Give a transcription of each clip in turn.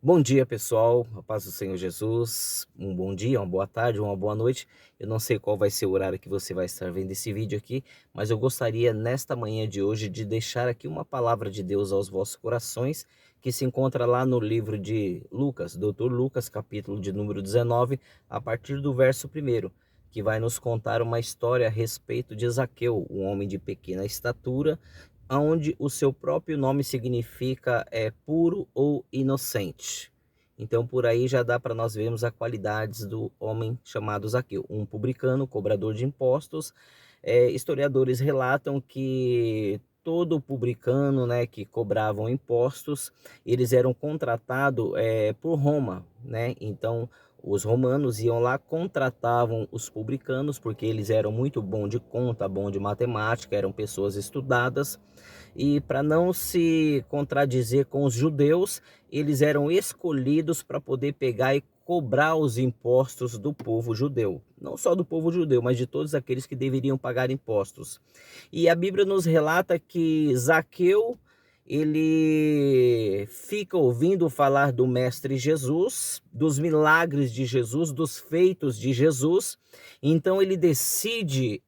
Bom dia, pessoal. A paz do Senhor Jesus. Um bom dia, uma boa tarde, uma boa noite. Eu não sei qual vai ser o horário que você vai estar vendo esse vídeo aqui, mas eu gostaria nesta manhã de hoje de deixar aqui uma palavra de Deus aos vossos corações, que se encontra lá no livro de Lucas, Doutor Lucas, capítulo de número 19, a partir do verso 1, que vai nos contar uma história a respeito de Zaqueu, um homem de pequena estatura, onde o seu próprio nome significa puro ou inocente. Então por aí já dá para nós vermos as qualidades do homem chamado Zaqueu, um publicano, cobrador de impostos. Historiadores relatam que todo publicano, né, que cobravam impostos, eles eram contratados por Roma, né? Então os romanos iam lá, contratavam os publicanos, porque eles eram muito bons de conta, bom de matemática, eram pessoas estudadas, e para não se contradizer com os judeus, eles eram escolhidos para poder pegar e cobrar os impostos do povo judeu. Não só do povo judeu, mas de todos aqueles que deveriam pagar impostos. E a Bíblia nos relata que Zaqueu, ele fica ouvindo falar do Mestre Jesus, dos milagres de Jesus, dos feitos de Jesus. Então ele decide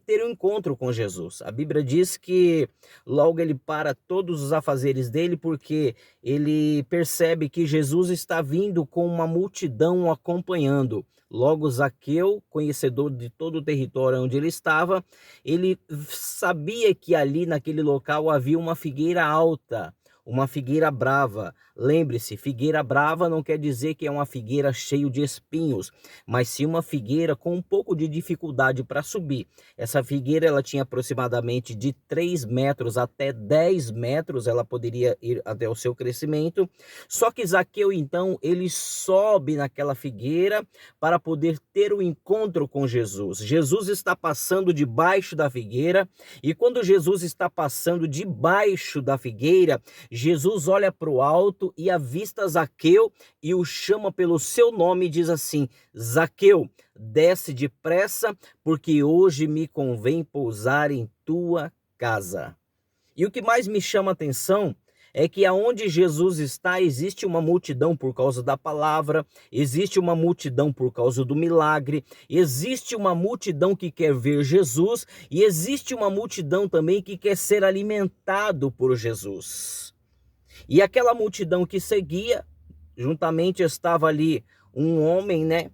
ter um encontro com Jesus. A Bíblia diz que logo ele para todos os afazeres dele, porque ele percebe que Jesus está vindo com uma multidão o acompanhando. Logo Zaqueu, conhecedor de todo o território onde ele estava, ele sabia que ali naquele local havia uma figueira alta, uma figueira brava. Lembre-se, figueira brava não quer dizer que é uma figueira cheia de espinhos, mas sim uma figueira com um pouco de dificuldade para subir. Essa figueira ela tinha aproximadamente de 3 metros até 10 metros, ela poderia ir até o seu crescimento. Só que Zaqueu, então, ele sobe naquela figueira para poder ter o encontro com Jesus. Jesus está passando debaixo da figueira, e quando Jesus está passando debaixo da figueira, Jesus olha para o alto e avista Zaqueu e o chama pelo seu nome e diz assim: Zaqueu, desce depressa, porque hoje me convém pousar em tua casa. E o que mais me chama a atenção é que aonde Jesus está, existe uma multidão por causa da palavra, existe uma multidão por causa do milagre, existe uma multidão que quer ver Jesus, e existe uma multidão também que quer ser alimentado por Jesus. E aquela multidão que seguia, juntamente estava ali um homem, né,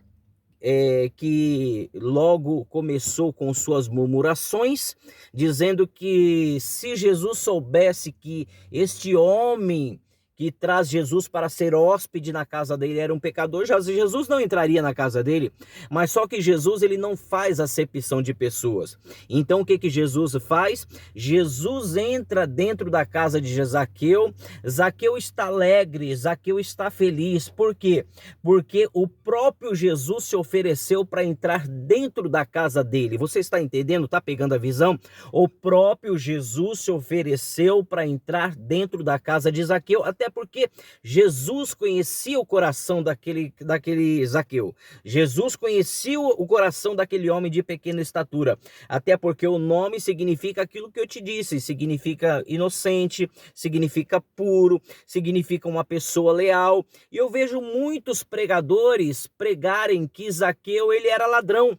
que logo começou com suas murmurações, dizendo que se Jesus soubesse que este homem que traz Jesus para ser hóspede na casa dele era um pecador, Jesus não entraria na casa dele. Mas só que Jesus, ele não faz acepção de pessoas. Então o que que Jesus faz? Jesus entra dentro da casa de Zaqueu. Zaqueu está alegre, Zaqueu está feliz. Por quê? Porque o próprio Jesus se ofereceu para entrar dentro da casa dele. Você está entendendo? Está pegando a visão? O próprio Jesus se ofereceu para entrar dentro da casa de Zaqueu, até porque Jesus conhecia o coração daquele Zaqueu. Jesus conhecia o coração daquele homem de pequena estatura, até porque o nome significa aquilo que eu te disse, significa inocente, significa puro, significa uma pessoa leal. E eu vejo muitos pregadores pregarem que Zaqueu, ele era ladrão.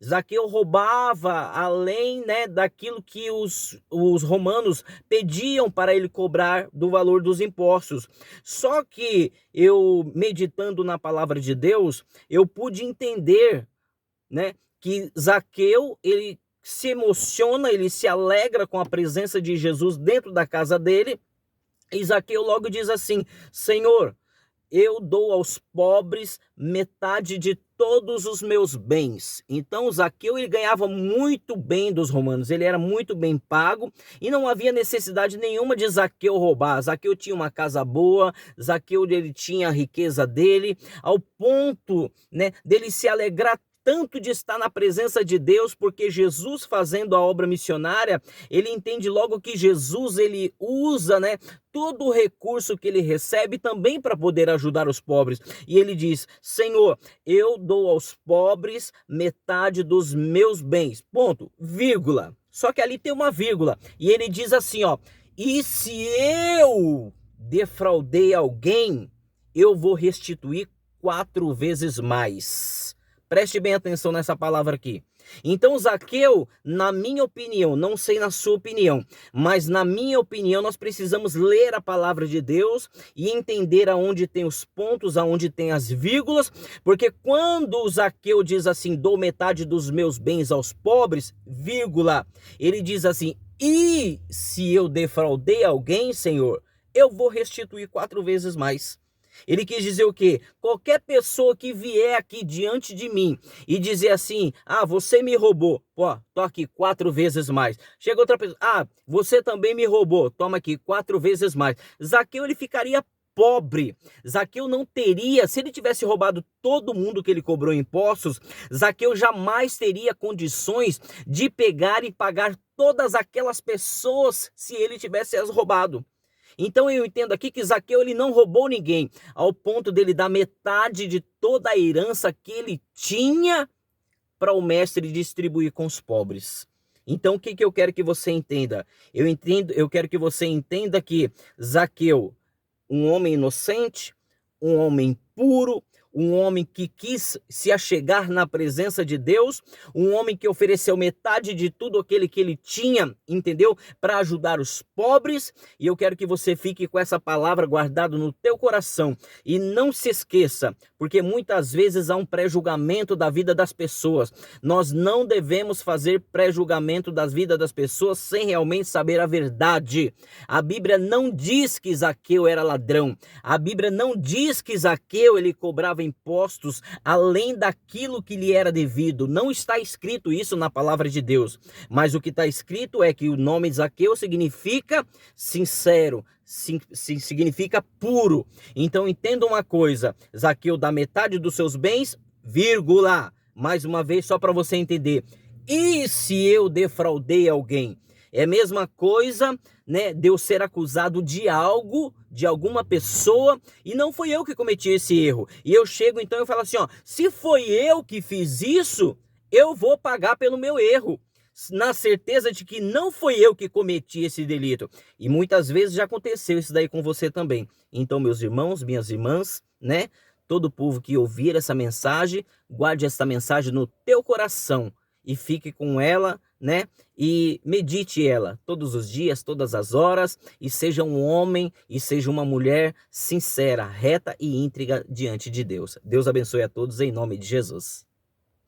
Zaqueu roubava além, né, daquilo que os romanos pediam para ele cobrar do valor dos impostos. Só que eu, meditando na palavra de Deus, eu pude entender, né, que Zaqueu, ele se emociona, ele se alegra com a presença de Jesus dentro da casa dele. E Zaqueu logo diz assim: Senhor, eu dou aos pobres metade de todos os meus bens. Então Zaqueu, ele ganhava muito bem dos romanos, ele era muito bem pago, e não havia necessidade nenhuma de Zaqueu roubar. Zaqueu tinha uma casa boa, Zaqueu, ele tinha a riqueza dele, ao ponto, né, dele se alegrar tanto de estar na presença de Deus, porque Jesus, fazendo a obra missionária, ele entende logo que Jesus, ele usa, né, todo o recurso que ele recebe também para poder ajudar os pobres. E ele diz: Senhor, eu dou aos pobres metade dos meus bens. Ponto, vírgula. Só que ali tem uma vírgula. E ele diz assim, ó: e se eu defraudei alguém, eu vou restituir 4 vezes mais. Preste bem atenção nessa palavra aqui. Então Zaqueu, na minha opinião, não sei na sua opinião, mas na minha opinião nós precisamos ler a palavra de Deus e entender aonde tem os pontos, aonde tem as vírgulas, porque quando o Zaqueu diz assim, dou metade dos meus bens aos pobres, vírgula, ele diz assim, e se eu defraudei alguém, Senhor, eu vou restituir 4 vezes mais. Ele quis dizer o quê? Qualquer pessoa que vier aqui diante de mim e dizer assim, você me roubou, tô aqui 4 vezes mais. Chega outra pessoa, você também me roubou, toma aqui 4 vezes mais. Zaqueu, ele ficaria pobre. Zaqueu não teria, se ele tivesse roubado todo mundo que ele cobrou impostos, Zaqueu jamais teria condições de pegar e pagar todas aquelas pessoas se ele tivesse as roubado. Então eu entendo aqui que Zaqueu, ele não roubou ninguém, ao ponto dele dar metade de toda a herança que ele tinha para o mestre distribuir com os pobres. Então o que eu quero que você entenda? Eu quero que você entenda que Zaqueu, um homem inocente, um homem puro, um homem que quis se achegar na presença de Deus, um homem que ofereceu metade de tudo aquele que ele tinha, entendeu? Para ajudar os pobres. E eu quero que você fique com essa palavra guardada no teu coração. E não se esqueça, porque muitas vezes há um pré-julgamento da vida das pessoas. Nós não devemos fazer pré-julgamento das vidas das pessoas sem realmente saber a verdade. A Bíblia não diz que Zaqueu era ladrão. A Bíblia não diz que Zaqueu, ele cobrava impostos além daquilo que lhe era devido. Não está escrito isso na palavra de Deus. Mas o que está escrito é que o nome de Zaqueu significa sincero, significa puro. Então entenda uma coisa, Zaqueu dá metade dos seus bens, vírgula, mais uma vez só para você entender. E se eu defraudei alguém? É a mesma coisa, né, de eu ser acusado de algo, de alguma pessoa, e não foi eu que cometi esse erro. E eu chego então e falo assim, se foi eu que fiz isso, eu vou pagar pelo meu erro, na certeza de que não foi eu que cometi esse delito. E muitas vezes já aconteceu isso daí com você também. Então, meus irmãos, minhas irmãs, né, todo o povo que ouvir essa mensagem, guarde essa mensagem no teu coração e fique com ela, né? E medite ela todos os dias, todas as horas, e seja um homem e seja uma mulher sincera, reta e íntegra diante de Deus. Deus abençoe a todos em nome de Jesus.